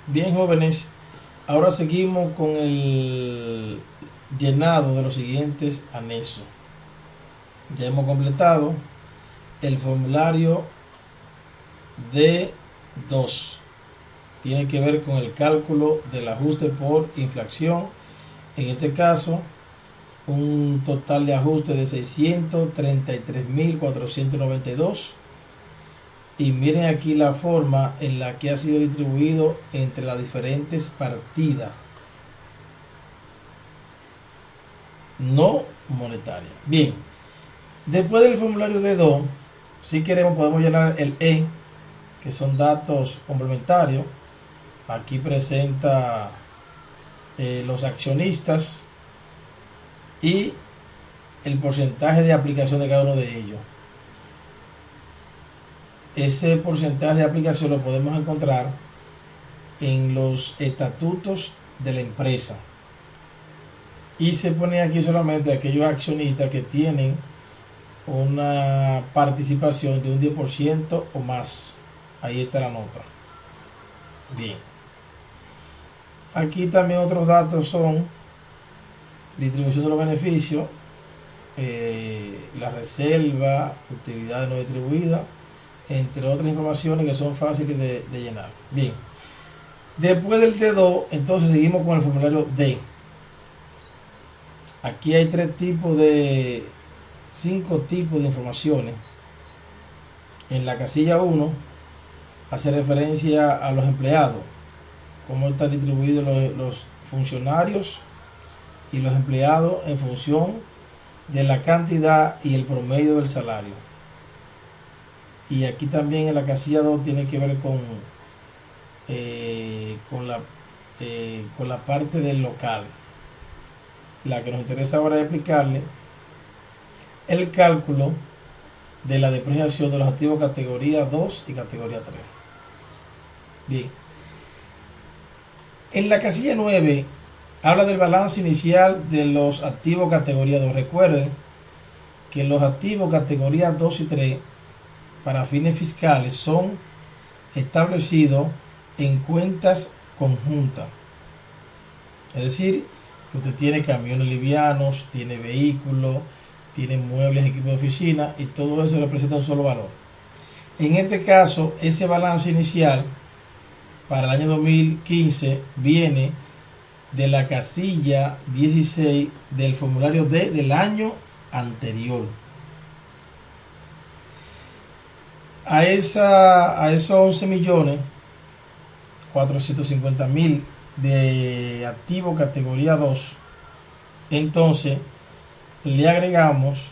Bien, jóvenes, ahora seguimos con el llenado de los siguientes anexos. Ya hemos completado el formulario D2. Tiene que ver con el cálculo del ajuste por inflación. En este caso, un total de ajuste de 633.492. Y miren aquí la forma en la que ha sido distribuido entre las diferentes partidas no monetaria. Bien, después del formulario D2, si queremos podemos llenar el E, que son datos complementarios. Aquí presenta los accionistas y el porcentaje de aplicación de cada uno de ellos. Ese porcentaje de aplicación lo podemos encontrar en los estatutos de la empresa. Y se pone aquí solamente aquellos accionistas que tienen una participación de un 10% o más. Ahí está la nota. Bien. Aquí también otros datos son distribución de los beneficios, la reserva, utilidades no distribuidas, entre otras informaciones que son fáciles de llenar. Bien. Después del D2, entonces seguimos con el formulario D. Aquí hay cinco tipos de informaciones. En la casilla 1 hace referencia a los empleados, cómo están distribuidos los funcionarios y los empleados en función de la cantidad y el promedio del salario. Y aquí también en la casilla 2 tiene que ver con la parte del local. La que nos interesa ahora es explicarle el cálculo de la depreciación de los activos categoría 2 y categoría 3. Bien. En la casilla 9 habla del balance inicial de los activos categoría 2. Recuerden que los activos categoría 2 y 3 para fines fiscales son establecidos en cuentas conjuntas. Es decir, que usted tiene camiones livianos, tiene vehículos, tiene muebles, equipos de oficina y todo eso representa un solo valor. En este caso, ese balance inicial para el año 2015 viene de la casilla 16 del formulario D del año anterior. A esos 11.450.000 de activo categoría 2, entonces le agregamos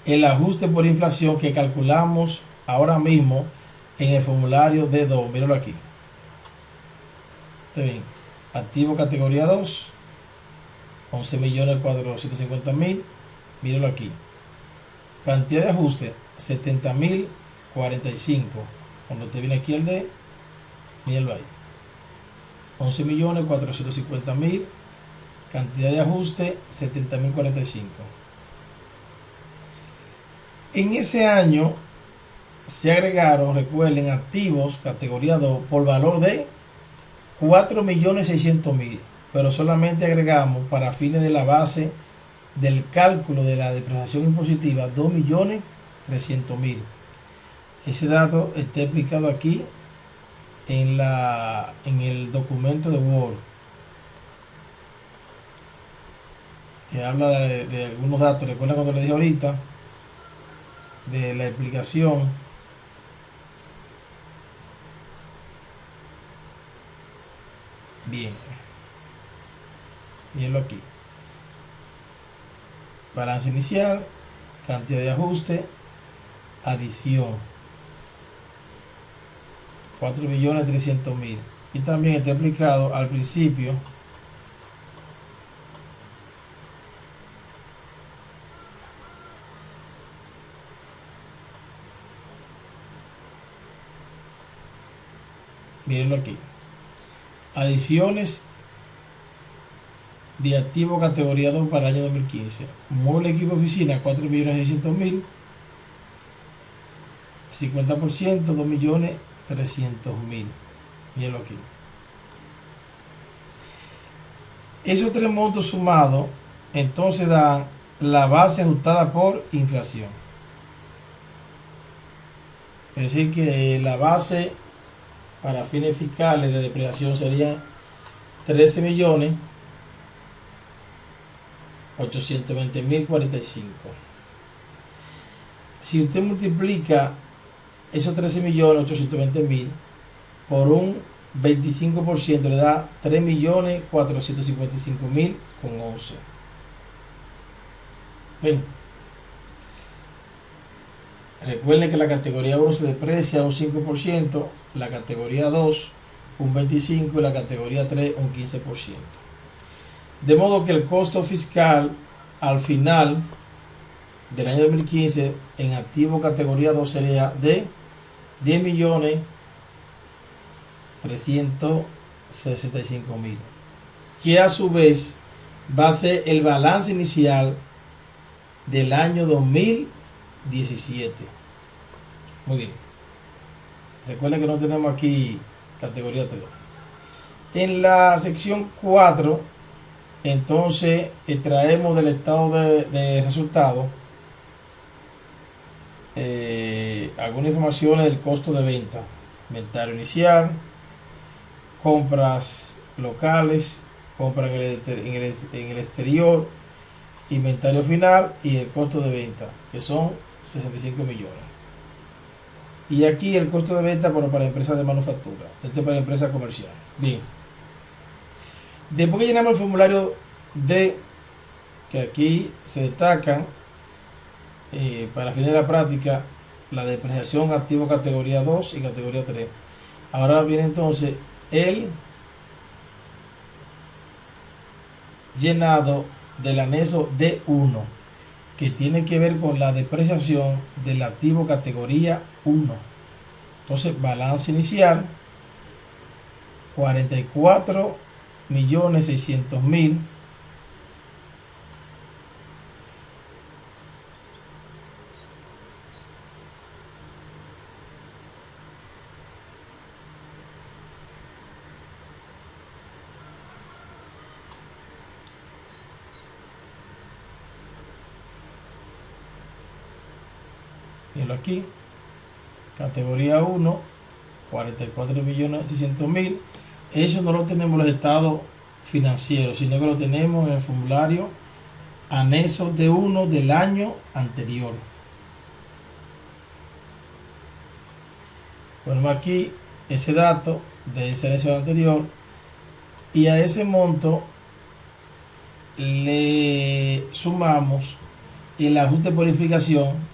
el ajuste por inflación que calculamos ahora mismo en el formulario D2. Míralo aquí. Está bien. Activo categoría 2, 11.450.000. Míralo aquí. Cantidad de ajuste 70.045. Cuando te viene aquí el D, míralo ahí. 11.450.000. Cantidad de ajuste 70.045. En ese año se agregaron, recuerden, activos categoría 2 por valor de 4.600.000, pero solamente agregamos para fines de la base del cálculo de la depreciación impositiva 2.300.000. Ese dato está explicado aquí en el documento de Word, que habla de algunos datos. Recuerden cuando le dije ahorita de la explicación. Bien, mírenlo aquí. Balance inicial, cantidad de ajuste, adición 4.300.000. Y también está explicado al principio mírenlo aquí. Adiciones de activo categoría 2 para el año 2015. Mueble equipo oficina 4.600.000. 50% 2.300.000. Mírenlo aquí. Esos tres montos sumados entonces dan la base ajustada por inflación. Es decir, que la base para fines fiscales de depreciación sería 13.820.045. Si usted multiplica esos 13.820.000 por un 25%, le da 3.455.000,11. Ven. Recuerden que la categoría 1 se deprecia un 5%, la categoría 2 un 25% y la categoría 3 un 15%. De modo que el costo fiscal al final del año 2015 en activo categoría 2 sería de 10.365.000, que a su vez va a ser el balance inicial del año 2017. Muy bien. Recuerden que no tenemos aquí categoría 3. En la sección 4, entonces extraemos del estado de resultados algunas informaciones del costo de venta, inventario inicial, compras locales, compras en el exterior, inventario final y el costo de venta, que son 65 millones. Y aquí el costo de venta para empresas de manufactura, esto es para empresas comerciales. Bien, después que llenamos el formulario D, que aquí se destacan para fines de la práctica la depreciación activo categoría 2 y categoría 3. Ahora viene entonces el llenado del anexo D1, que tiene que ver con la depreciación del activo categoría 1. Entonces, balance inicial 44.600.000. Mírenlo aquí. Categoría 1, 44.600.000. Eso no lo tenemos en los estados financieros, sino que lo tenemos en el formulario anexo D1 del año anterior. Ponemos aquí ese dato de ese anexo anterior y a ese monto le sumamos el ajuste por inflación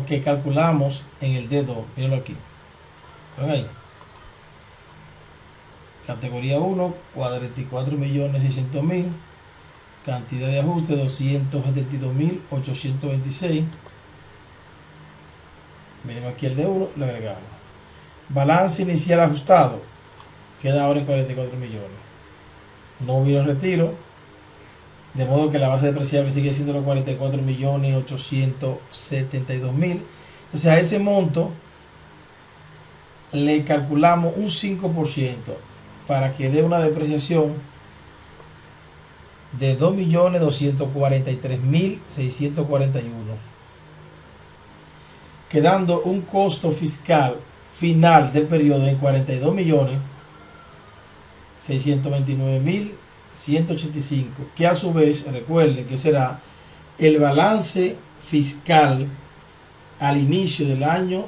que calculamos en el D2. Mírenlo aquí. ¿Ven ahí? Categoría 1, 44.600.000. Cantidad de ajuste 272.826. Venimos aquí el D1, lo agregamos. Balance inicial ajustado queda ahora en 44 millones. No hubo retiro, de modo que la base depreciable sigue siendo los 44.872.000. Entonces a ese monto le calculamos un 5% para que dé una depreciación de 2.243.641, quedando un costo fiscal final del periodo en 42.629.185, que a su vez, recuerden que será el balance fiscal al inicio del año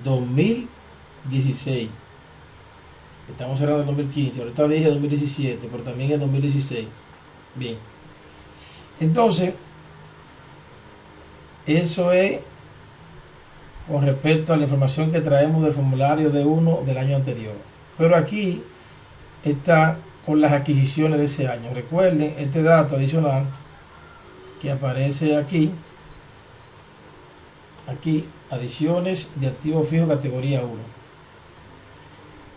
2016. Estamos cerrando el 2015, ahorita dije 2017, pero también es 2016. Bien, entonces eso es con respecto a la información que traemos del formulario D1 del año anterior. Pero aquí está con las adquisiciones de ese año. Recuerden este dato adicional que aparece aquí, adiciones de activos fijos categoría 1.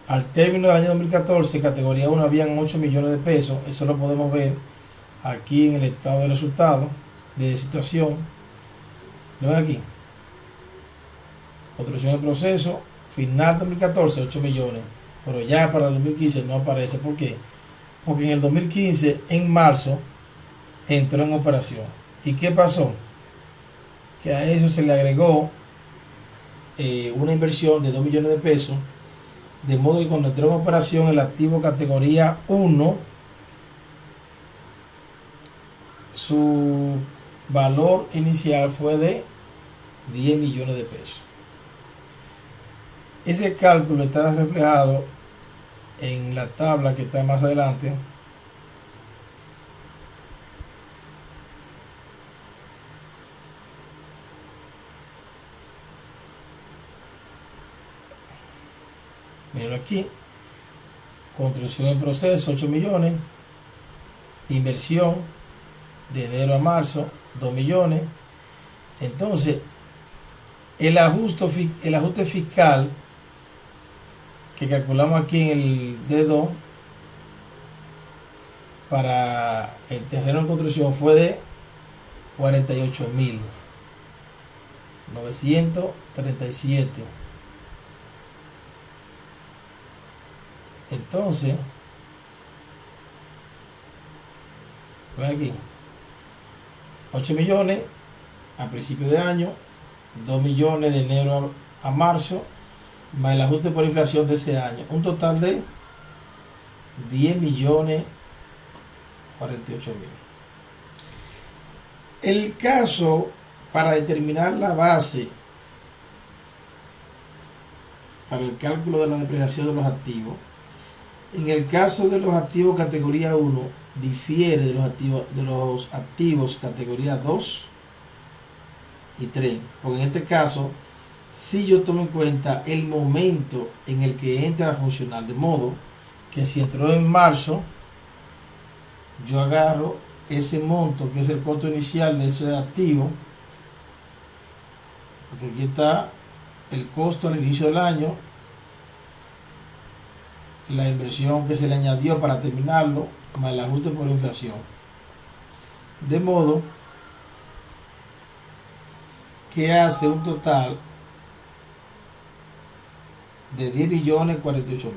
Al término del año 2014, categoría 1 habían 8 millones de pesos. Eso lo podemos ver aquí en el estado de resultados de situación. ¿Lo ven aquí? Construcción de proceso, final 2014, 8 millones. pero ya para el 2015 no aparece. ¿Por qué? Porque en el 2015, en marzo, entró en operación. ¿Y qué pasó? Que a eso se le agregó una inversión de 2 millones de pesos, de modo que cuando entró en operación el activo categoría 1, su valor inicial fue de 10 millones de pesos. Ese cálculo está reflejado en la tabla que está más adelante. Miren aquí, construcción en proceso 8 millones, inversión de enero a marzo 2 millones. Entonces el ajuste fiscal que calculamos aquí en el D2 para el terreno en construcción fue de 48.937. Entonces, ven aquí, 8 millones a principio de año, 2 millones de enero a marzo, más el ajuste por inflación de ese año, un total de 10 millones 48 mil. El caso para determinar la base para el cálculo de la depreciación de los activos, en el caso de los activos categoría 1 difiere de los activos categoría 2 y 3, porque en este caso si yo tomo en cuenta el momento en el que entra a funcionar, de modo que si entró en marzo, yo agarro ese monto que es el costo inicial de ese activo, porque aquí está el costo al inicio del año, la inversión que se le añadió para terminarlo, más el ajuste por inflación, de modo que hace un total de 10 millones 48 mil.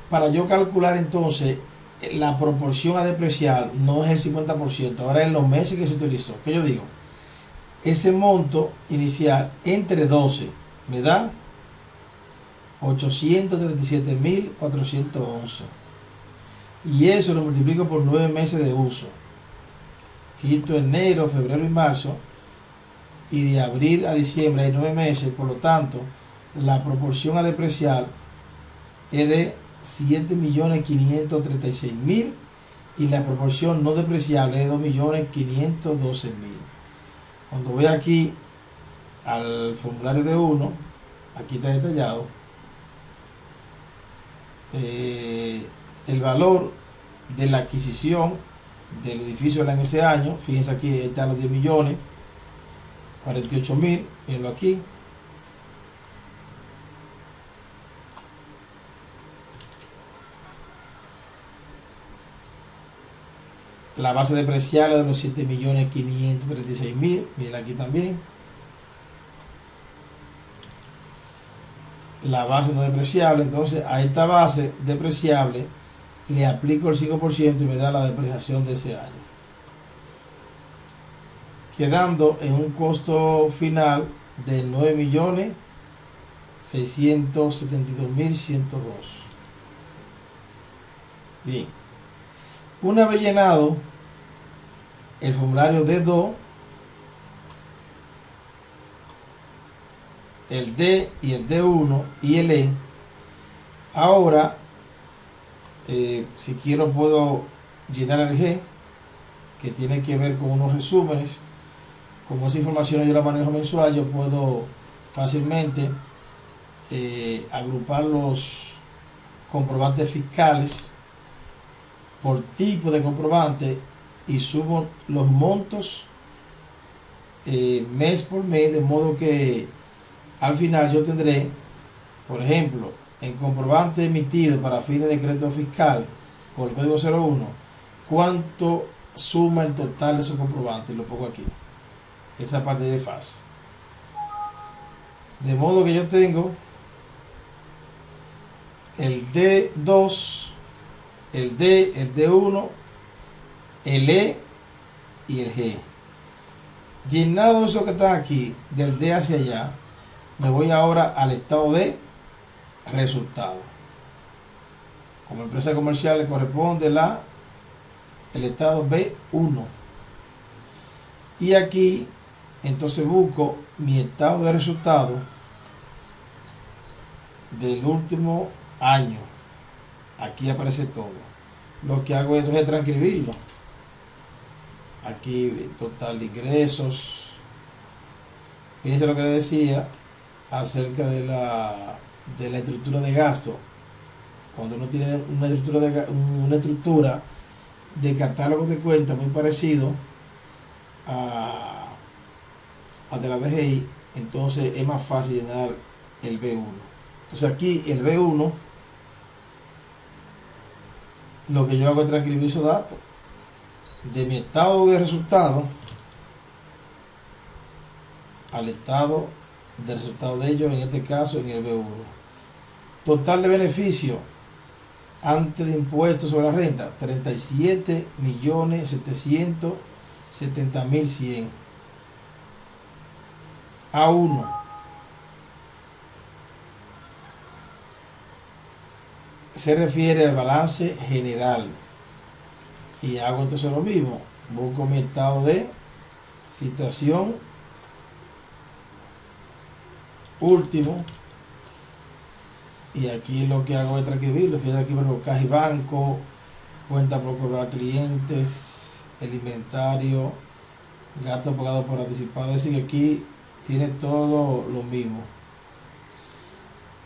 Para yo calcular entonces la proporción a depreciar, no es el 50%, ahora en los meses que se utilizó. ¿Qué yo digo? Ese monto inicial entre 12 me da 837.411, y eso lo multiplico por 9 meses de uso, quito enero, febrero y marzo, y de abril a diciembre hay 9 meses, por lo tanto la proporción a depreciar es de 7.536.000 y la proporción no depreciable es de 2.512.000. Cuando voy aquí al formulario de 1, aquí está detallado el valor de la adquisición del edificio en ese año. Fíjense aquí están los 10 millones 48 mil, mirenlo aquí. La base depreciable de los 7.536.000, miren aquí también. La base no depreciable, entonces a esta base depreciable le aplico el 5% y me da la depreciación de ese año, quedando en un costo final de 9.672.102. Bien, una vez llenado el formulario D2, el D y el D1 y el E, ahora si quiero puedo llenar el G, que tiene que ver con unos resúmenes. Como esa información yo la manejo mensual, yo puedo fácilmente agrupar los comprobantes fiscales por tipo de comprobante y sumo los montos mes por mes, de modo que al final yo tendré, por ejemplo, en comprobante emitido para fines de crédito fiscal por el código 01, cuánto suma el total de esos comprobantes, lo pongo aquí, esa parte de fase, de modo que yo tengo el D2, el D, el D1, el E y el G. Llenado eso que está aquí, del D hacia allá, me voy ahora al estado de resultado. Como empresa comercial le corresponde el estado B1. Y aquí entonces busco mi estado de resultado del último año. Aquí aparece todo. Lo que hago es transcribirlo. Aquí total de ingresos. Fíjense lo que le decía acerca de la estructura de gasto. Cuando uno tiene una estructura de catálogo de cuentas muy parecido a de la DGI, entonces es más fácil llenar el B1. Entonces aquí el B1, lo que yo hago es transcribir esos datos de mi estado de resultado al estado de resultado de ellos, en este caso en el B1. Total de beneficio antes de impuestos sobre la renta, 37.770.100. A1. Se refiere al balance general. Y hago entonces lo mismo. Busco mi estado de situación último. Y aquí lo que hago es transcribirlo. Fíjate aquí por caja y banco, cuenta por cobrar clientes, el inventario, gasto pagado por anticipado. Es decir, que aquí tiene todo lo mismo.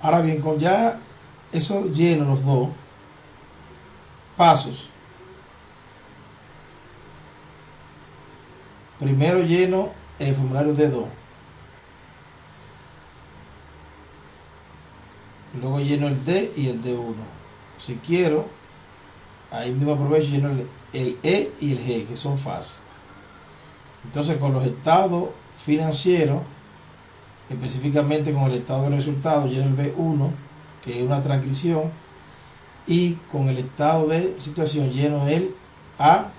Ahora bien, con ya eso lleno los dos pasos. Primero lleno el formulario D2. Luego lleno el D y el D1. Si quiero, ahí mismo aprovecho y lleno el E y el G, que son fáciles. Entonces, con los estados financieros, específicamente con el estado de resultados, lleno el B1, que es una transcripción, y con el estado de situación lleno el A1.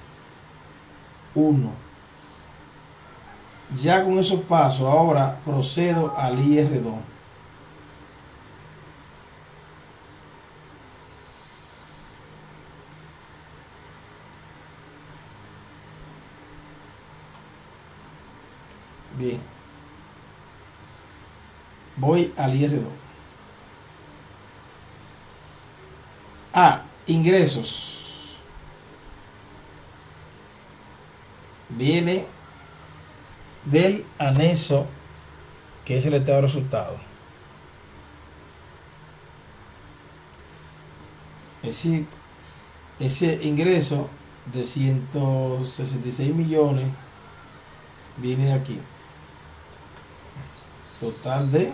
Ya con esos pasos, ahora procedo al IR2. Bien, voy al IR2. Ingresos. Viene del anexo, que es el estado de resultados. Es decir, ese ingreso de 166 millones viene de aquí. Total de,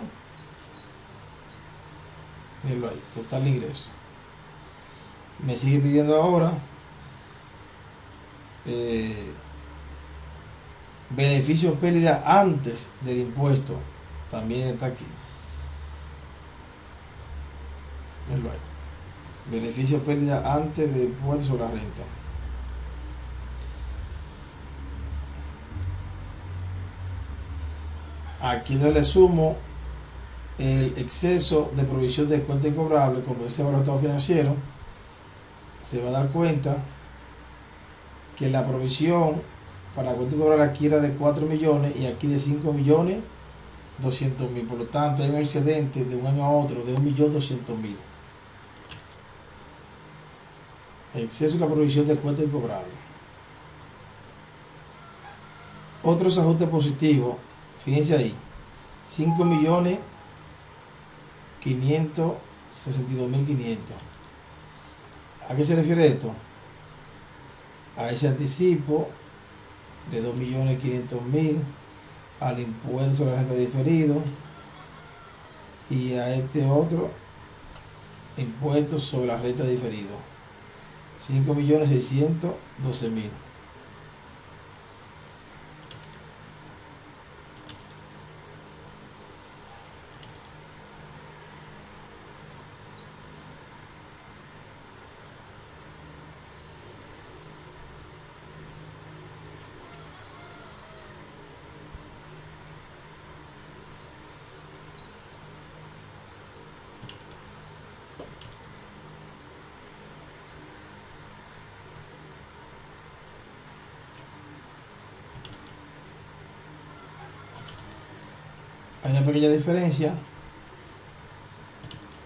mírenlo ahí, total de ingreso. Me sigue pidiendo ahora beneficio o pérdida antes del impuesto. También está aquí. Mírenlo ahí. Beneficio o pérdida antes del impuesto sobre la renta. Aquí le sumo el exceso de provisión de cuenta incobrable. Como dice ahora el estado financiero, se va a dar cuenta que la provisión para la cuenta incobrable aquí era de 4 millones y aquí de 5.200.000. Por lo tanto, hay un excedente de un año a otro de 1.200.000. El exceso de la provisión de cuenta incobrable. Otros ajustes positivos, fíjense ahí, 5.562.500. ¿A qué se refiere esto? A ese anticipo de 2.500.000, al impuesto sobre la renta diferido y a este otro impuesto sobre la renta diferido, 5.612.000. hay una pequeña diferencia.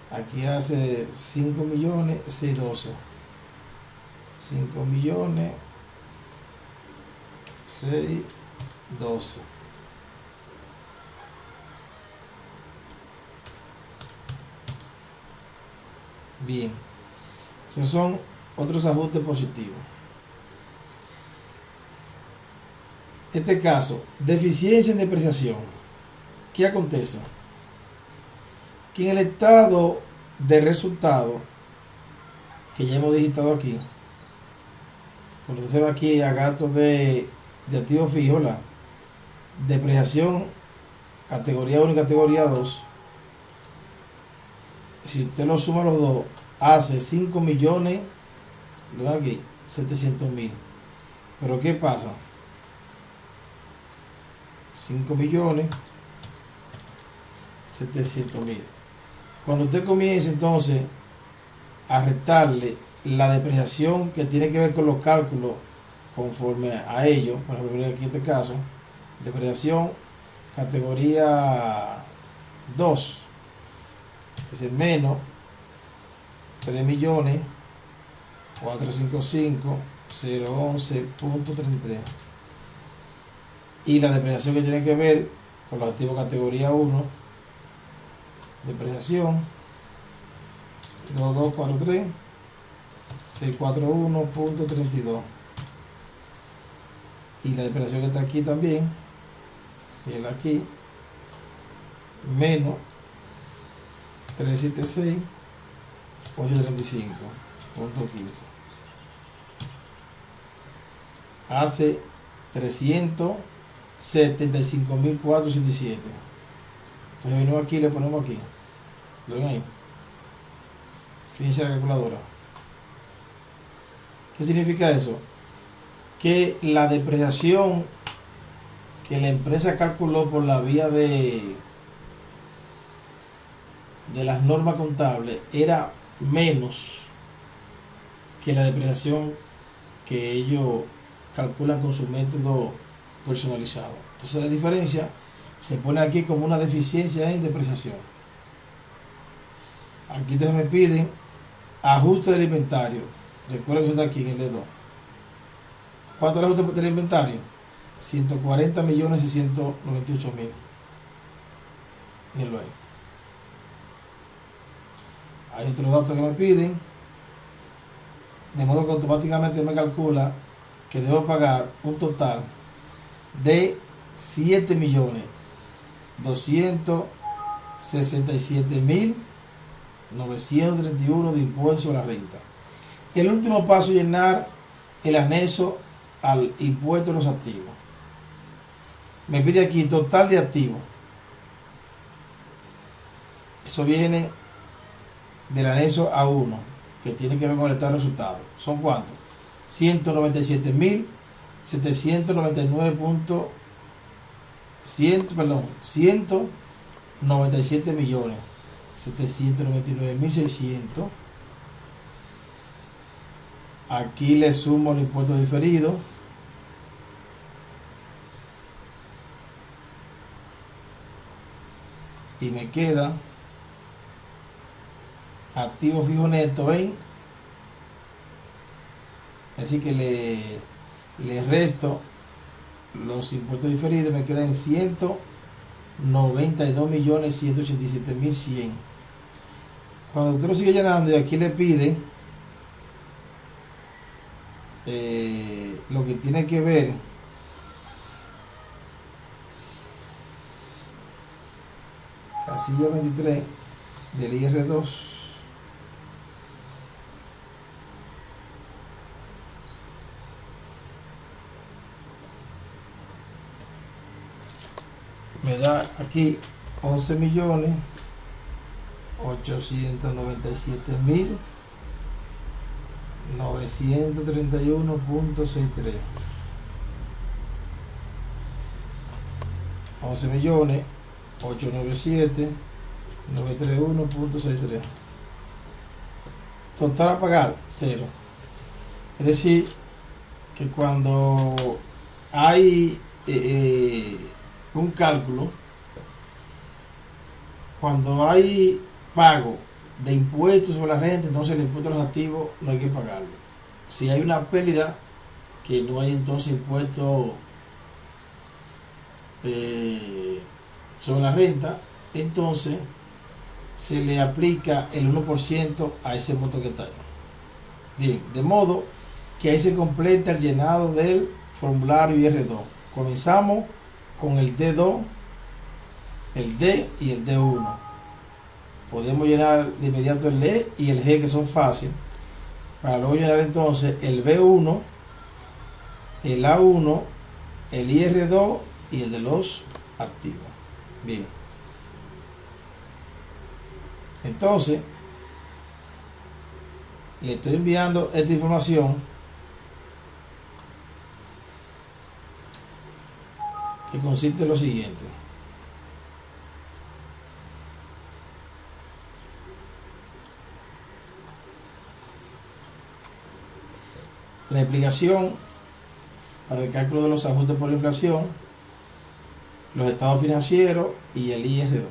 Aquí hace 5.612.000. 5.612.000. Bien, esos son otros ajustes positivos. Este caso, deficiencia en depreciación. ¿Qué acontece? Que en el estado de resultado, que ya hemos digitado aquí, cuando se va aquí a gastos de activo fijo, la depreciación categoría 1 y categoría 2, si usted lo suma los dos, hace 5.700.000. Pero ¿qué pasa? 5.700.000. Cuando usted comienza entonces a restarle la depreciación que tiene que ver con los cálculos conforme a ello, por ejemplo aquí en este caso, depreciación categoría 2, es decir, menos 3.455.011.33, y la depreciación que tiene que ver con los activos categoría 1, depreciación 2243.641.32, y la depreciación que está aquí también, y aquí, menos 376.835.15, hace 375.487. Entonces venimos aquí y le ponemos aquí. ¿Lo ven ahí? Fíjense la calculadora. ¿Qué significa eso? Que la depreciación que la empresa calculó por la vía de las normas contables era menos que la depreciación que ellos calculan con su método personalizado. Entonces la diferencia se pone aquí como una deficiencia en depreciación. Aquí ustedes me piden ajuste del inventario. Recuerden que está aquí en el D2. ¿Cuánto es el ajuste del inventario? 140.698.000. Mírenlo ahí. Hay otros datos que me piden, de modo que automáticamente me calcula que debo pagar un total de 7.267.931 de impuestos a la renta. El último paso es llenar el anexo al impuesto de los activos. Me pide aquí total de activos. Eso viene del anexo A1, que tiene que ver con el estado de resultados. ¿Son cuántos? 197.799.600. Aquí le sumo el impuesto diferido. Y me queda activo fijo neto en, así que le resto los impuestos diferidos, me quedan 192.187.100. Cuando usted lo sigue llenando y aquí le pide lo que tiene que ver casilla 23 del IR2, me da aquí 11.897.931.63. 11.897.931.63. Total a pagar, 0. Es decir, que cuando hay un cálculo cuando hay pago de impuestos sobre la renta, entonces el impuesto a los activos no hay que pagarlo. Si hay una pérdida, que no hay entonces impuesto sobre la renta, entonces se le aplica el 1% a ese monto que está ahí. Bien, de modo que ahí se completa el llenado del formulario IR2. Comenzamos con el D2, el D y el D1. Podemos llenar de inmediato el E y el G, que son fáciles, para luego llenar entonces el B1, el A1, el IR2 y el de los activos. Bien, entonces le estoy enviando esta información que consiste en lo siguiente. La explicación para el cálculo de los ajustes por inflación, los estados financieros y el IR2.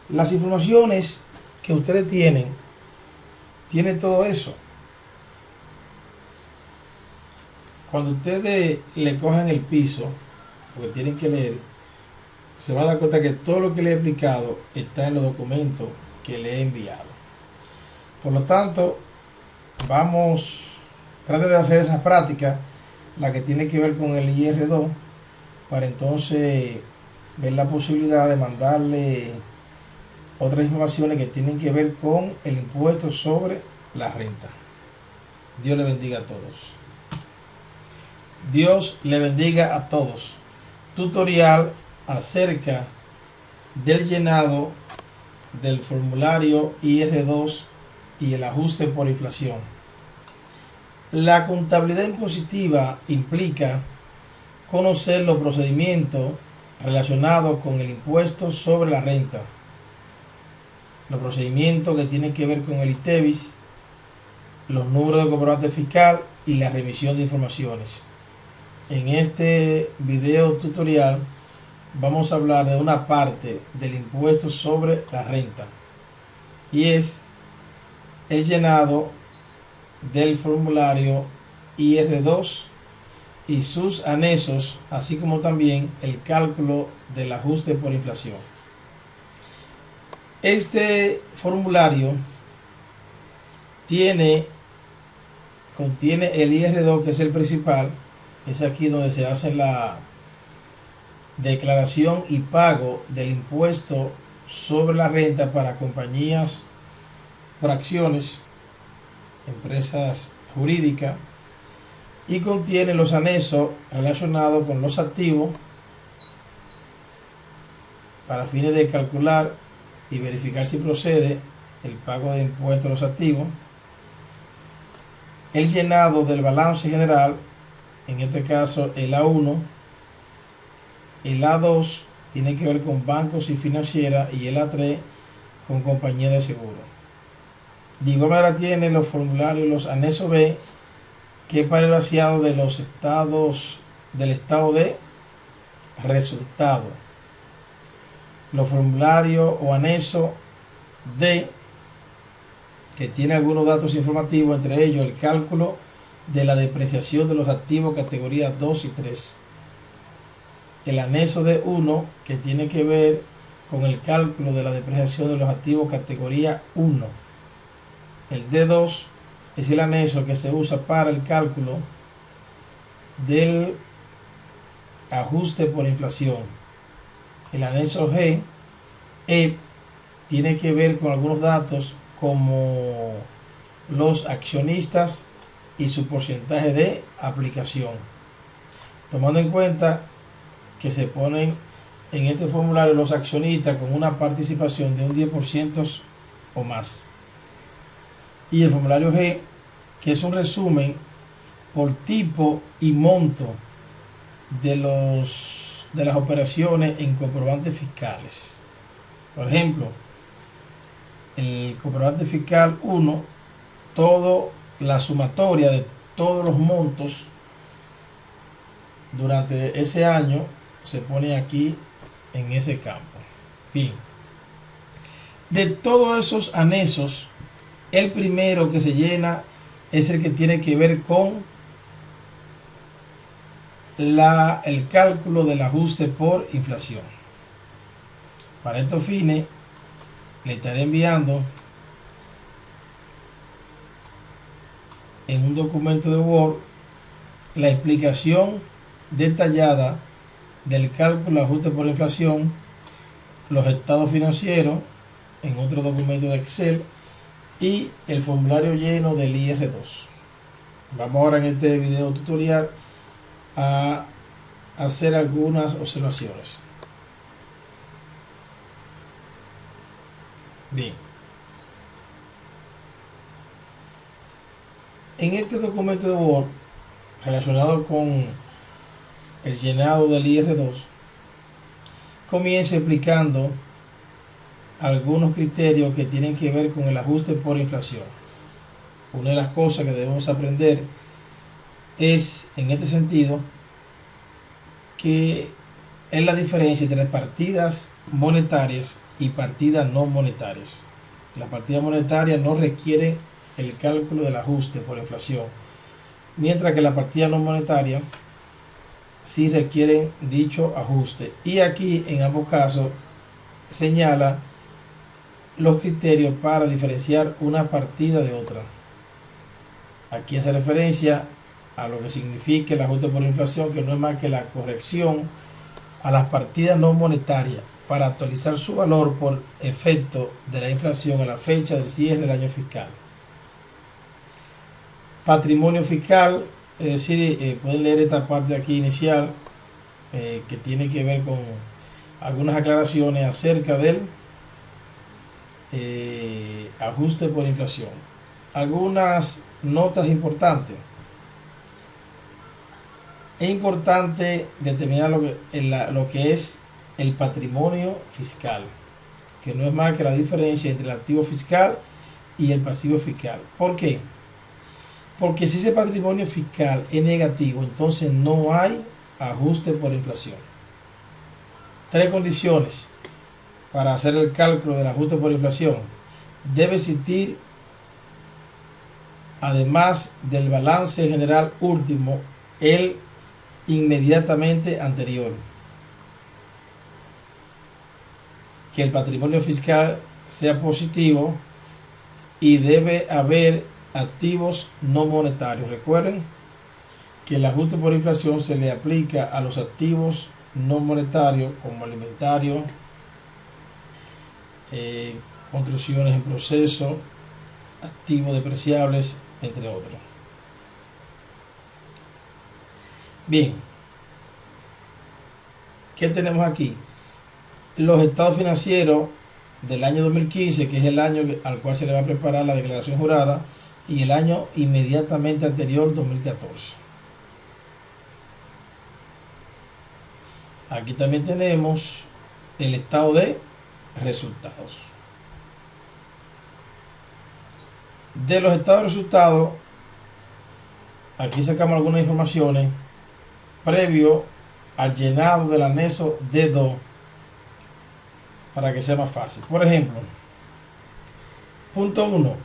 Las informaciones que ustedes tienen todo eso. Cuando ustedes le cojan el piso, porque tienen que leer, se van a dar cuenta que todo lo que le he explicado está en los documentos que le he enviado. Por lo tanto, traten de hacer esa práctica, la que tiene que ver con el IR2, para entonces ver la posibilidad de mandarle otras informaciones que tienen que ver con el impuesto sobre la renta. Dios le bendiga a todos. Dios le bendiga a todos. Tutorial acerca del llenado del formulario IR2 y el ajuste por inflación. La contabilidad impositiva implica conocer los procedimientos relacionados con el impuesto sobre la renta, los procedimientos que tienen que ver con el ITEVIS, los números de comprobante fiscal y la remisión de informaciones. En este video tutorial vamos a hablar de una parte del impuesto sobre la renta, y es el llenado del formulario IR2 y sus anexos, así como también el cálculo del ajuste por inflación. Este formulario contiene el IR2, que es el principal. Es aquí donde se hace la declaración y pago del impuesto sobre la renta para compañías por acciones, empresas jurídicas, y contiene los anexos relacionados con los activos para fines de calcular y verificar si procede el pago de impuestos a los activos, el llenado del balance general, en este caso el A1, el A2 tiene que ver con bancos y financieras, y el A3 con compañías de seguro. De igual manera tiene los formularios, los anexos B, que es para el vaciado de los estados del estado de resultado. Los formularios o anexo D, que tiene algunos datos informativos, entre ellos el cálculo de la depreciación de los activos categoría 2 y 3. El anexo D1, que tiene que ver con el cálculo de la depreciación de los activos categoría 1. El D2 es el anexo que se usa para el cálculo del ajuste por inflación. El anexo G tiene que ver con algunos datos como los accionistas y su porcentaje de aplicación, tomando en cuenta que se ponen en este formulario los accionistas con una participación de un 10% o más. Y el formulario G, que es un resumen por tipo y monto de las operaciones en comprobantes fiscales. Por ejemplo, el comprobante fiscal 1, toda la sumatoria de todos los montos durante ese año se pone aquí en ese campo. Bien, De todos esos anexos, el primero que se llena es el que tiene que ver con el cálculo del ajuste por inflación. Para estos fines, le estaré enviando en un documento de Word la explicación detallada del cálculo de ajuste por inflación, los estados financieros en otro documento de Excel y el formulario lleno del IR2. Vamos ahora en este video tutorial a hacer algunas observaciones. Bien. En este documento de Word relacionado con el llenado del IR2, comienza explicando algunos criterios que tienen que ver con el ajuste por inflación. Una de las cosas que debemos aprender es, en este sentido, que es la diferencia entre partidas monetarias y partidas no monetarias. Las partidas monetarias no requieren el cálculo del ajuste por inflación, mientras que la partida no monetaria sí requieren dicho ajuste. Y aquí en ambos casos señala los criterios para diferenciar una partida de otra. Aquí hace referencia a lo que significa el ajuste por inflación, que no es más que la corrección a las partidas no monetarias para actualizar su valor por efecto de la inflación a la fecha del cierre del año fiscal. Patrimonio fiscal, es decir, pueden leer esta parte aquí inicial que tiene que ver con algunas aclaraciones acerca del ajuste por inflación. Algunas notas importantes. Es importante determinar lo que es el patrimonio fiscal, que no es más que la diferencia entre el activo fiscal y el pasivo fiscal. ¿Por qué? Porque si ese patrimonio fiscal es negativo, entonces no hay ajuste por inflación. Tres condiciones para hacer el cálculo del ajuste por inflación. Debe existir, además del balance general último, el inmediatamente anterior. Que el patrimonio fiscal sea positivo y debe haber activos no monetarios. Recuerden que el ajuste por inflación se le aplica a los activos no monetarios como alimentario, construcciones en proceso, activos depreciables, entre otros. Bien, ¿qué tenemos aquí? Los estados financieros del año 2015, que es el año al cual se le va a preparar la declaración jurada, y el año inmediatamente anterior, 2014. Aquí también tenemos el estado de resultados. De los estados de resultados, aquí sacamos algunas informaciones previo al llenado del anexo D2 para que sea más fácil. Por ejemplo, punto 1,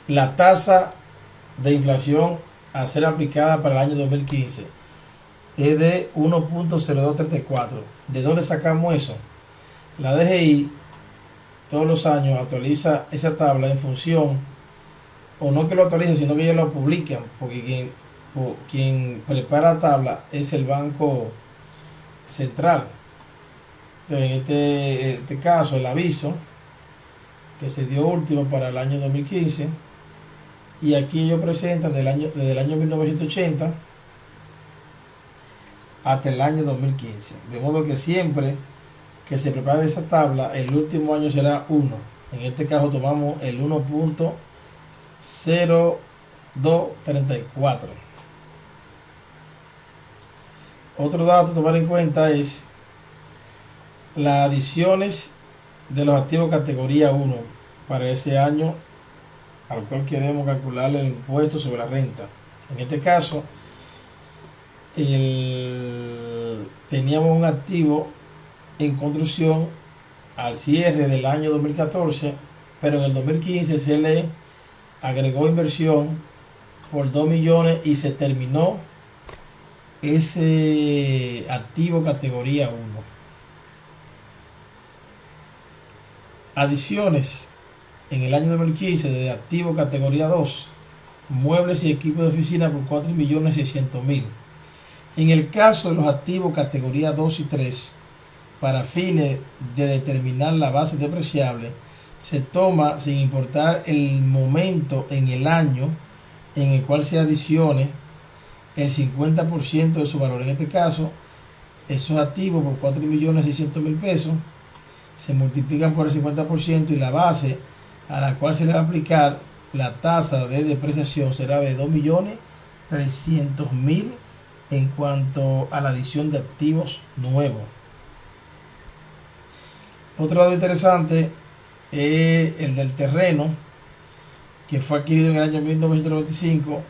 la tasa de inflación a ser aplicada para el año 2015 es de 1.0234. ¿De dónde sacamos eso? La DGI todos los años actualiza esa tabla en función, o no que lo actualicen, sino que ellos lo publican, porque quien prepara la tabla es el Banco Central. Entonces, en este caso, el aviso que se dio último para el año 2015, y aquí ellos presentan desde el año 1980 hasta el año 2015, de modo que siempre que se prepare esa tabla, el último año será 1. En este caso tomamos el 1.0234. Otro dato a tomar en cuenta es las adiciones de los activos categoría 1 para ese año al cual queremos calcular el impuesto sobre la renta. En este caso, teníamos un activo en construcción al cierre del año 2014, pero en el 2015 se le agregó inversión por 2 millones y se terminó ese activo categoría 1. Adiciones en el año 2015 de activo categoría 2, muebles y equipos de oficina por 4.600.000. En el caso de los activos categoría 2 y 3, para fines de determinar la base depreciable, se toma sin importar el momento en el año en el cual se adicione el 50% de su valor. En este caso, esos activos por 4.600.000 pesos se multiplican por el 50% y la base a la cual se le va a aplicar la tasa de depreciación será de 2.300.000 en cuanto a la adición de activos nuevos. Otro dato interesante es el del terreno, que fue adquirido en el año 1995.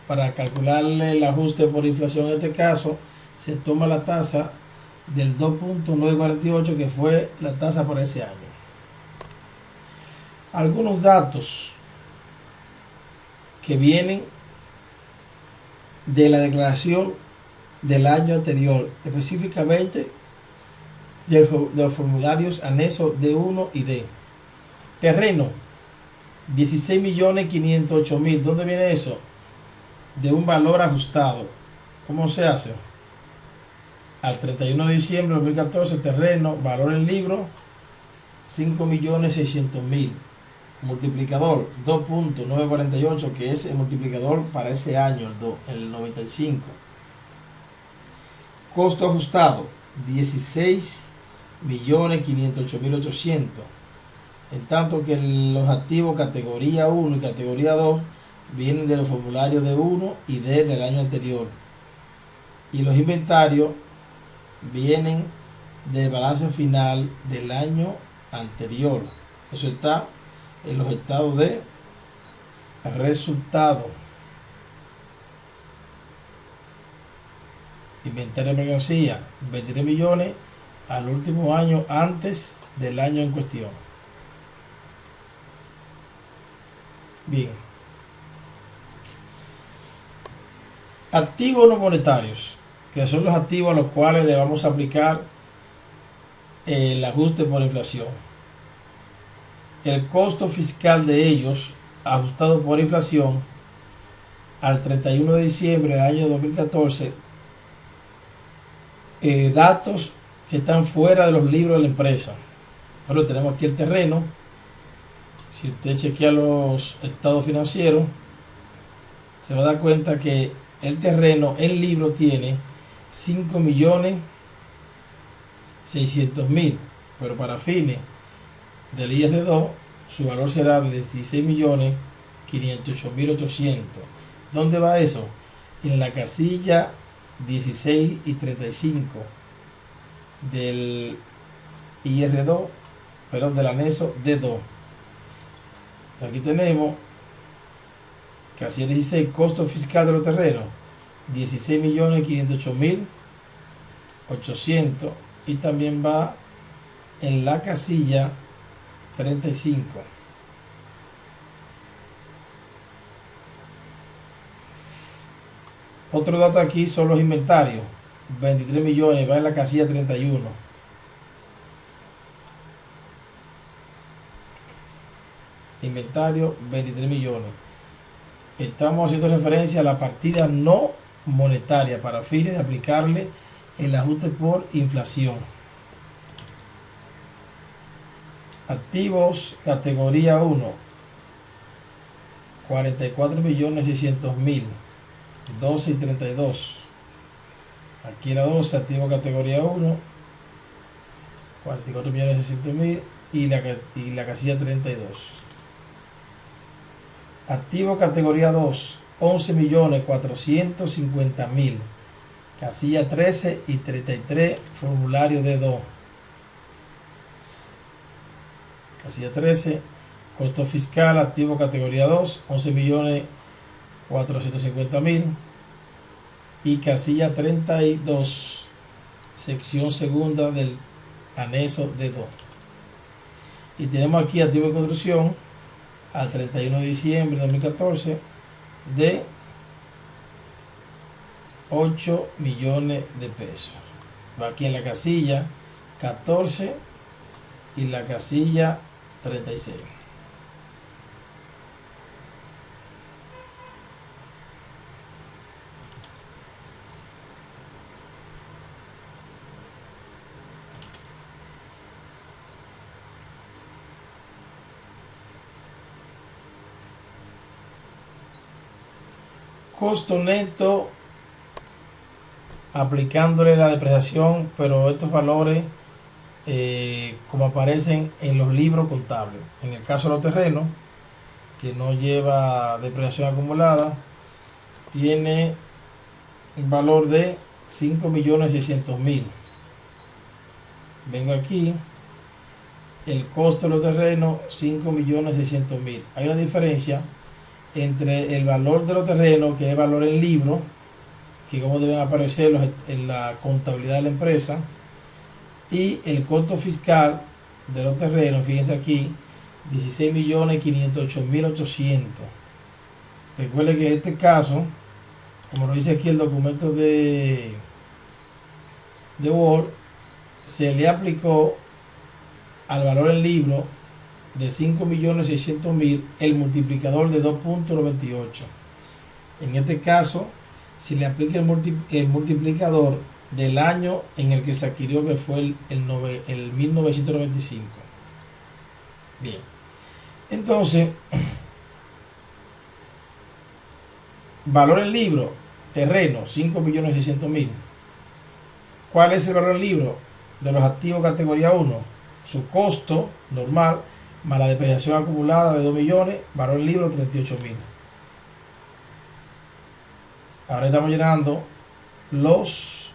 Para calcularle el ajuste por inflación en este caso, se toma la tasa del 2.948, que fue la tasa por ese año. Algunos datos que vienen de la declaración del año anterior, específicamente de los formularios anexos D1 y D. Terreno, 16.508.000. ¿Dónde viene eso? De un valor ajustado. ¿Cómo se hace? Al 31 de diciembre de 2014, terreno, valor en libro, 5.600.000. Multiplicador 2.948, que es el multiplicador para ese año, el 95. Costo ajustado, 16.508.800. En tanto que los activos categoría 1 y categoría 2 vienen de los formularios de 1 y D del año anterior. Y los inventarios vienen del balance final del año anterior. Eso está en los estados de resultado. Inventario de mercancía, 23 millones al último año antes del año en cuestión. Bien. Activos no monetarios, que son los activos a los cuales le vamos a aplicar el ajuste por inflación. El costo fiscal de ellos, ajustado por inflación, al 31 de diciembre del año 2014, datos que están fuera de los libros de la empresa. Pero tenemos aquí el terreno. Si usted chequea los estados financieros, se va a dar cuenta que el terreno en libro tiene 5.600.000, pero para fines del IR2 su valor será de 16.508.800. ¿Dónde va eso? En la casilla 16 y 35 del IR2, perdón, del anexo D2. Aquí tenemos casilla 16, costo fiscal de los terrenos, 16.508.800, y también va en la casilla 35. Otro dato aquí son los inventarios, 23 millones, va en la casilla 31. Inventario, 23 millones. Estamos haciendo referencia a la partida no monetaria para fines de aplicarle el ajuste por inflación. Activos categoría 1, 44.600.000, 12 y 32. Aquí la 12, activo categoría 1, 44.600.000 y la casilla 32. Activo categoría 2, 11.450.000, casilla 13 y 33, formulario D2. Casilla 13, costo fiscal, activo categoría 2, 11.450.000, y casilla 32, sección segunda del anexo D2. Y tenemos aquí activo de construcción al 31 de diciembre de 2014 de 8 millones de pesos. Va aquí en la casilla 14 y la casilla 36. Costo neto aplicándole la depreciación, pero estos valores como aparecen en los libros contables. En el caso de los terrenos, que no lleva depreciación acumulada, tiene un valor de 5.600.000. Vengo aquí, el costo de los terrenos 5.600.000. Hay una diferencia entre el valor de los terrenos, que es el valor en libro, que como deben aparecer en la contabilidad de la empresa, y el costo fiscal de los terrenos. Fíjense aquí, 16.508.800. Recuerde que en este caso, como lo dice aquí el documento de Word, se le aplicó al valor en libro de 5.600.000 el multiplicador de 2.98. En este caso, si le aplica el multiplicador del año en el que se adquirió, que fue el 1995. Bien, entonces, valor en libro, terreno, 5.600.000. ¿Cuál es el valor en libro de los activos categoría 1? Su costo normal más la depreciación acumulada de 2 millones, valor en libro 38.000. Ahora estamos llenando los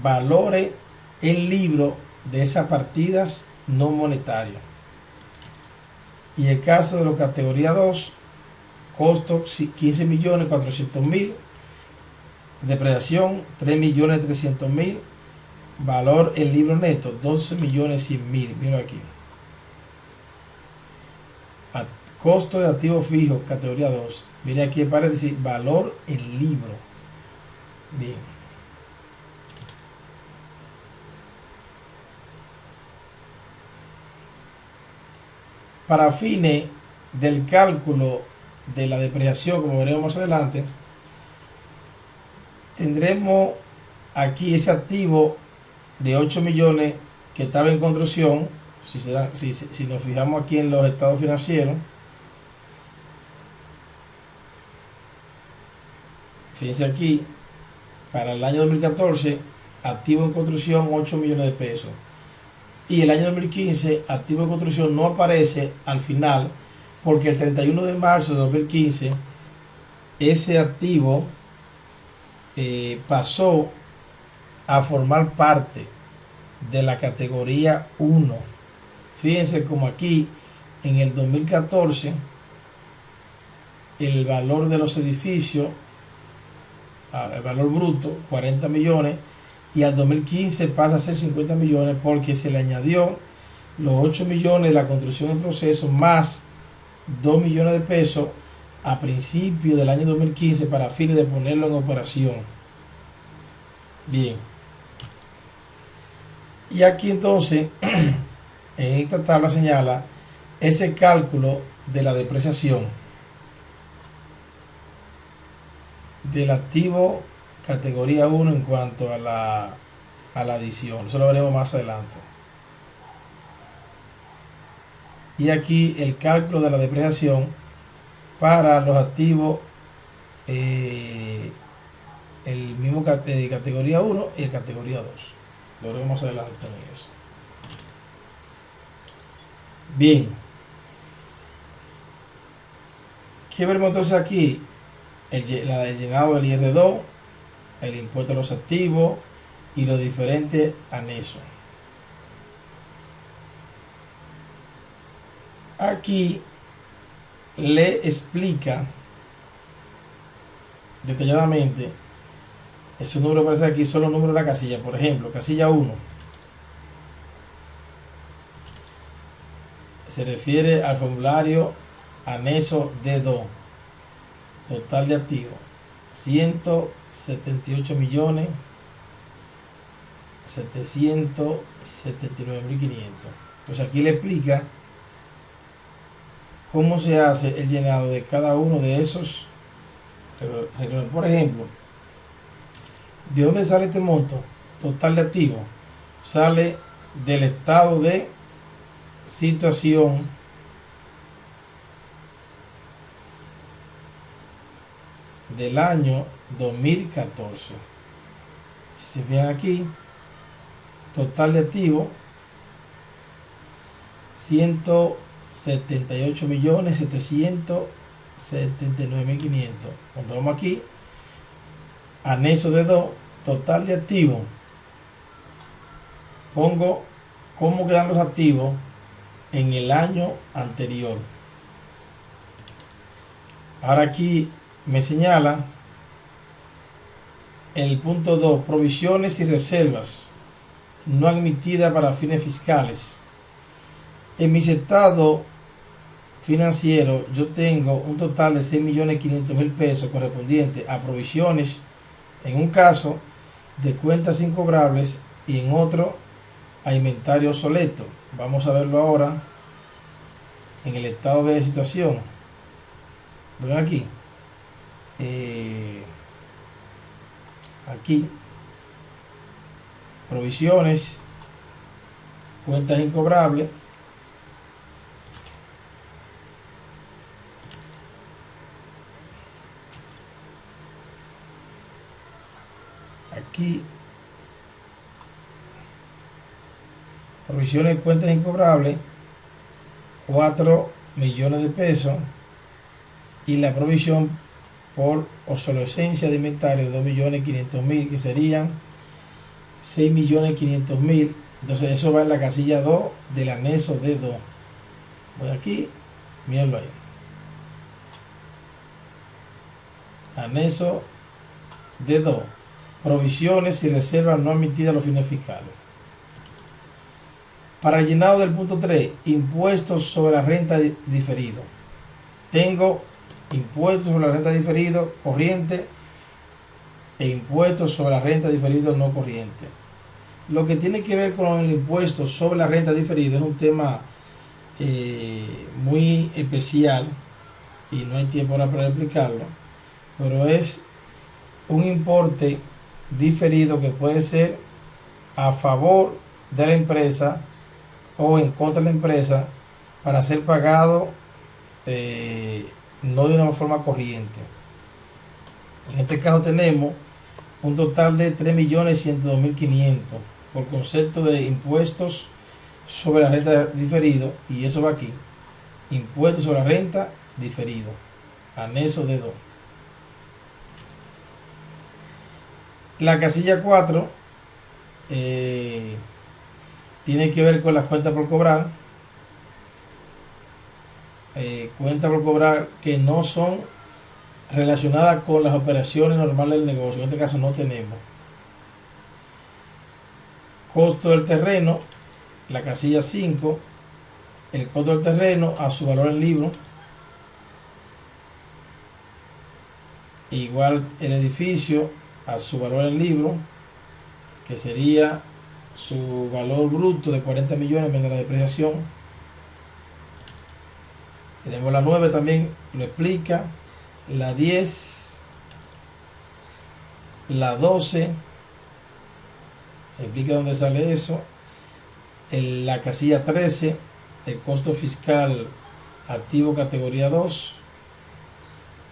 valores en libro de esas partidas no monetarias. Y el caso de la categoría 2, costo 15.400.000, depreciación 3.300.000, valor en libro neto 12.100.000. Mira aquí. Costo de activo fijo, categoría 2. Mira aquí para decir valor en libro. Bien. Para fines del cálculo de la depreciación, como veremos más adelante, tendremos aquí ese activo de 8 millones que estaba en construcción. Si nos fijamos aquí en los estados financieros, fíjense aquí, para el año 2014, activo en construcción 8 millones de pesos. Y el año 2015, activo en construcción no aparece al final, porque el 31 de marzo de 2015, ese activo pasó a formar parte de la categoría 1. Fíjense como aquí, en el 2014, el valor de los edificios, el valor bruto, 40 millones, y al 2015 pasa a ser 50 millones porque se le añadió los 8 millones de la construcción en proceso más 2 millones de pesos a principios del año 2015 para fines de ponerlo en operación. Bien. Y aquí entonces, en esta tabla señala ese cálculo de la depreciación del activo categoría 1 en cuanto a la adición. Eso lo veremos más adelante. Y aquí el cálculo de la depreciación para los activos, el mismo categoría 1 y el categoría 2. Lo veremos más adelante también eso. Bien. ¿Qué veremos entonces aquí? El llenado del IR2, el impuesto a los activos y los diferentes anexos. Aquí le explica detalladamente. Esos números que aparecen aquí son los números de la casilla. Por ejemplo, casilla 1. se refiere al formulario anexo D2. Total de activos 178.779.500. Pues aquí le explica cómo se hace el llenado de cada uno de esos renglones. Por ejemplo, ¿de dónde sale este monto total de activos? Sale del estado de situación del año 2014. Si se fijan aquí, total de activos 178.779.500. Cuando vamos aquí, anexo de 2, total de activos, pongo cómo quedan los activos en el año anterior. Ahora aquí me señala el punto 2, provisiones y reservas no admitidas para fines fiscales. En mis estados financieros yo tengo un total de 6.500.000 pesos correspondiente a provisiones, en un caso de cuentas incobrables y en otro a inventario obsoleto. Vamos a verlo ahora en el estado de situación. Ven aquí. Aquí provisiones, cuentas incobrables, aquí provisiones y cuentas incobrables 4 millones de pesos, y la provisión por obsolescencia de inventario de 2.500.000, que serían 6.500.000. Entonces eso va en la casilla 2 del anexo D2. Voy aquí, mírenlo ahí, anexo D2, provisiones y reservas no admitidas a los fines fiscales. Para el llenado del punto 3, impuestos sobre la renta diferido, tengo impuestos sobre la renta diferido corriente e impuestos sobre la renta diferido no corriente. Lo que tiene que ver con el impuesto sobre la renta diferido es un tema muy especial y no hay tiempo ahora para explicarlo, pero es un importe diferido que puede ser a favor de la empresa o en contra de la empresa para ser pagado no de una forma corriente. En este caso tenemos un total de 3.102.500 por concepto de impuestos sobre la renta diferido, y eso va aquí, impuestos sobre la renta diferido, anexo de 2. La casilla 4 tiene que ver con las cuentas por cobrar, cuentas por cobrar que no son relacionadas con las operaciones normales del negocio. En este caso no tenemos. Costo del terreno, la casilla 5, el costo del terreno a su valor en libro, igual el edificio a su valor en libro, que sería su valor bruto de 40 millones menos la depreciación. Tenemos la 9 también, lo explica, la 10, la 12, explica dónde sale eso, la casilla 13, el costo fiscal activo categoría 2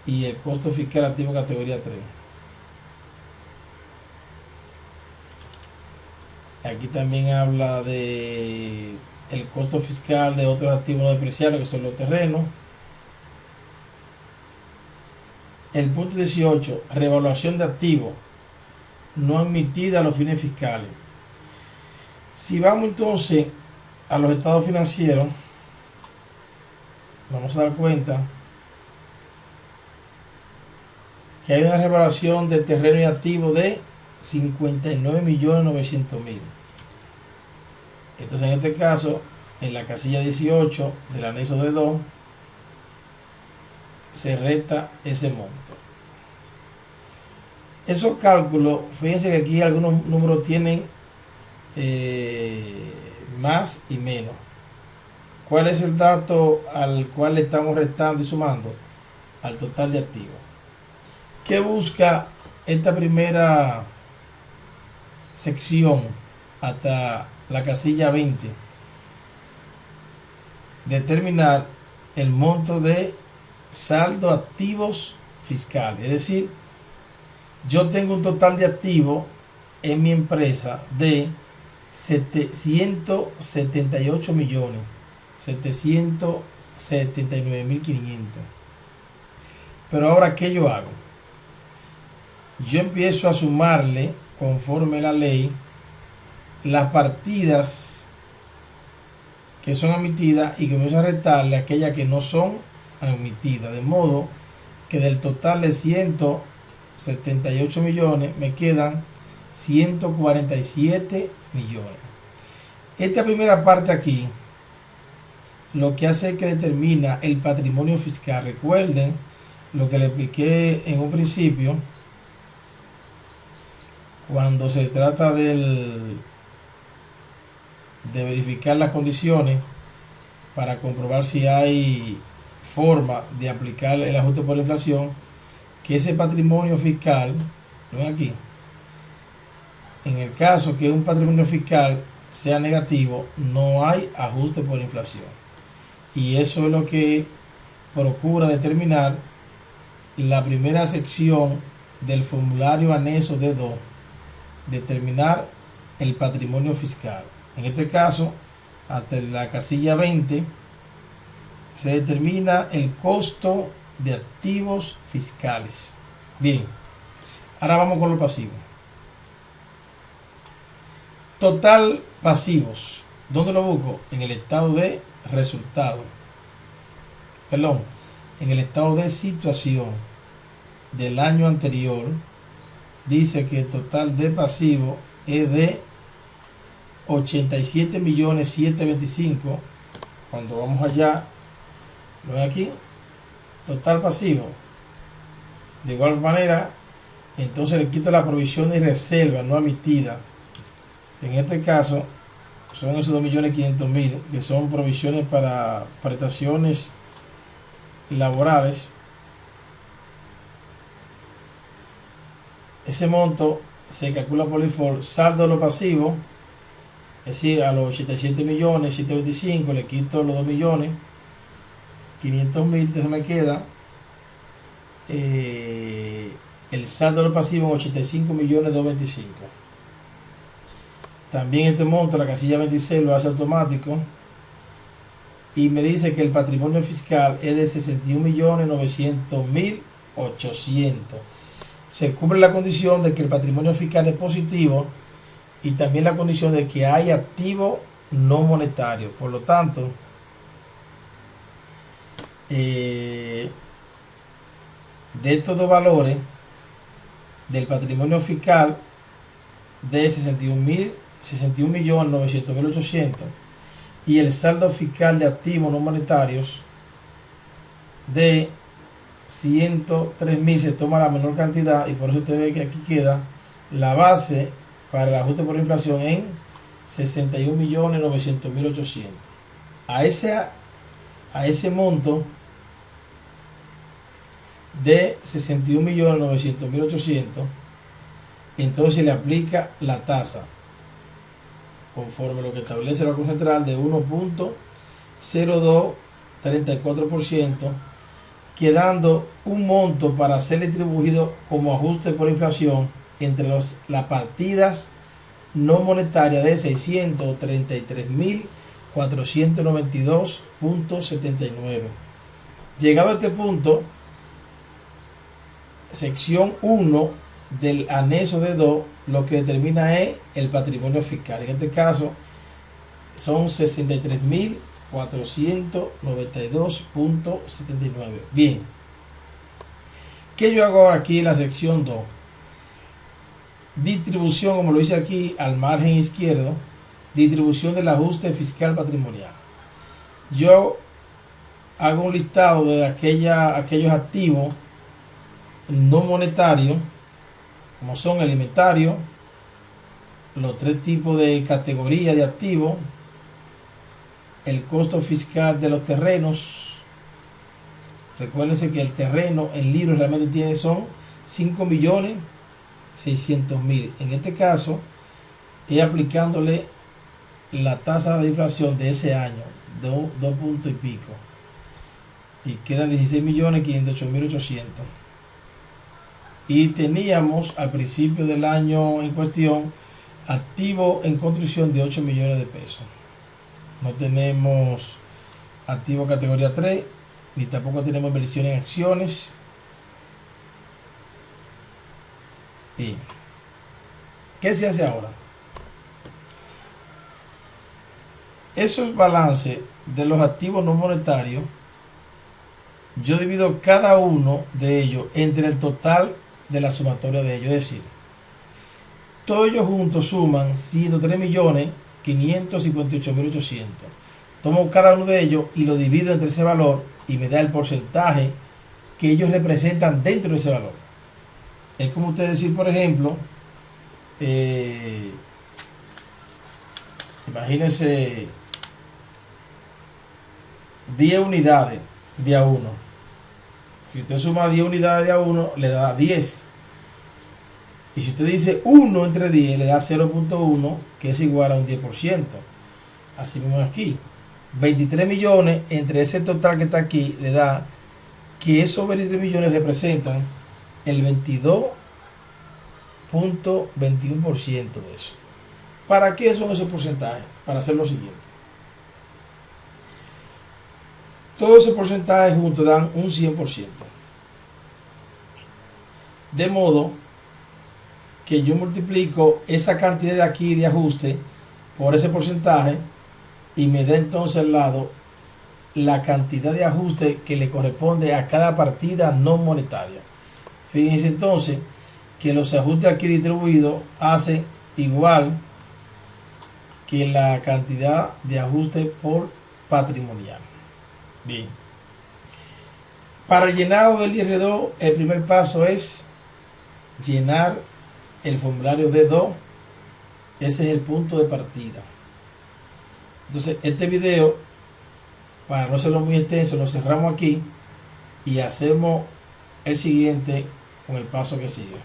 y el costo fiscal activo categoría 3. Aquí también habla de el costo fiscal de otros activos no depreciables, que son los terrenos. El punto 18, revaluación de activos no admitida a los fines fiscales. Si vamos entonces a los estados financieros, vamos a dar cuenta que hay una revaluación de terreno y activo de 59.900.000. Entonces en este caso, en la casilla 18 del anexo D2 se resta ese monto. Esos cálculos, fíjense que aquí algunos números tienen más y menos. ¿Cuál es el dato al cual le estamos restando y sumando? Al total de activos. ¿Qué busca esta primera sección hasta la casilla 20? Determinar el monto de saldo activos fiscales. Es decir, yo tengo un total de activos en mi empresa de 778 millones 779.500. Pero ahora, ¿qué yo hago? Yo empiezo a sumarle, conforme la ley, las partidas que son emitidas y comienzo a restarle aquellas que no son emitidas, de modo que del total de 178 millones me quedan 147 millones. Esta primera parte aquí lo que hace es que determina el patrimonio fiscal. Recuerden lo que le expliqué en un principio cuando se trata de verificar las condiciones para comprobar si hay forma de aplicar el ajuste por inflación, que ese patrimonio fiscal, ¿lo ven aquí? En el caso que un patrimonio fiscal sea negativo, no hay ajuste por inflación. Y eso es lo que procura determinar la primera sección del formulario anexo D2, determinar el patrimonio fiscal. En este caso, hasta la casilla 20, se determina el costo de activos fiscales. Bien, ahora vamos con los pasivos. Total pasivos. ¿Dónde lo busco? En el estado de resultado. Perdón, en el estado de situación del año anterior. Dice que el total de pasivos es de 87.725.000. Cuando vamos allá, lo ven aquí, total pasivo. De igual manera, entonces le quito la provisión de reserva no emitida. En este caso, son esos 2.500.000, que son provisiones para prestaciones laborales. Ese monto se calcula por default, saldo de los pasivos, es decir, a los 87.725.000 le quito los 2.500.000, entonces me queda el saldo de los pasivos en 85.225.000. También este monto, la casilla 26 lo hace automático y me dice que el patrimonio fiscal es de 61.900.800. Se cubre la condición de que el patrimonio fiscal es positivo y también la condición de que hay activo no monetario. Por lo tanto, de estos dos valores del patrimonio fiscal de 61.900.800 y el saldo fiscal de activos no monetarios de 103.000, se toma la menor cantidad y por eso usted ve que aquí queda la base para el ajuste por inflación en 61.900.800. A ese monto de 61.900.800, entonces le aplica la tasa conforme lo que establece el Banco Central de 1.0234%, quedando un monto para ser distribuido como ajuste por inflación entre las partidas no monetarias de 633.492.79. Llegado a este punto, sección 1 del anexo D2 lo que determina es el patrimonio fiscal. En este caso son 63.492.79. Bien, ¿qué yo hago ahora aquí en la sección 2? Distribución, como lo dice aquí al margen izquierdo, distribución del ajuste fiscal patrimonial. yo hago un listado de aquellos activos no monetarios, como son el inventario, los tres tipos de categoría de activos, el costo fiscal de los terrenos. Recuérdense que el terreno en libros realmente tiene son 5.600.000. En este caso, es aplicándole la tasa de inflación de ese año, de 2 puntos y pico. Y quedan 16.508.800. Y teníamos al principio del año en cuestión activo en construcción de 8 millones de pesos. No tenemos activo categoría 3, ni tampoco tenemos inversión en acciones. ¿Y qué se hace ahora? Esos balances de los activos no monetarios, yo divido cada uno de ellos entre el total de la sumatoria de ellos. Es decir, todos ellos juntos suman 103.558.800. Tomo cada uno de ellos y lo divido entre ese valor y me da el porcentaje que ellos representan dentro de ese valor. Es como usted decir, por ejemplo, imagínense 10 unidades de A1. Si usted suma 10 unidades de A1, le da 10. Y si usted dice 1 entre 10, le da 0.1, que es igual a un 10%. Así mismo aquí. 23 millones entre ese total que está aquí, le da que esos 23 millones representan el 22.21% de eso. ¿Para qué son esos porcentajes? Para hacer lo siguiente. Todos esos porcentajes juntos dan un 100%. De modo que yo multiplico esa cantidad de aquí de ajuste por ese porcentaje y me da entonces al lado la cantidad de ajuste que le corresponde a cada partida no monetaria. Fíjense entonces que los ajustes aquí distribuidos hacen igual que la cantidad de ajuste por patrimonial. Bien. Para el llenado del IR2, el primer paso es llenar el formulario D2. Ese es el punto de partida. Entonces, este video, para no hacerlo muy extenso, lo cerramos aquí y hacemos el siguiente con el paso que sigue.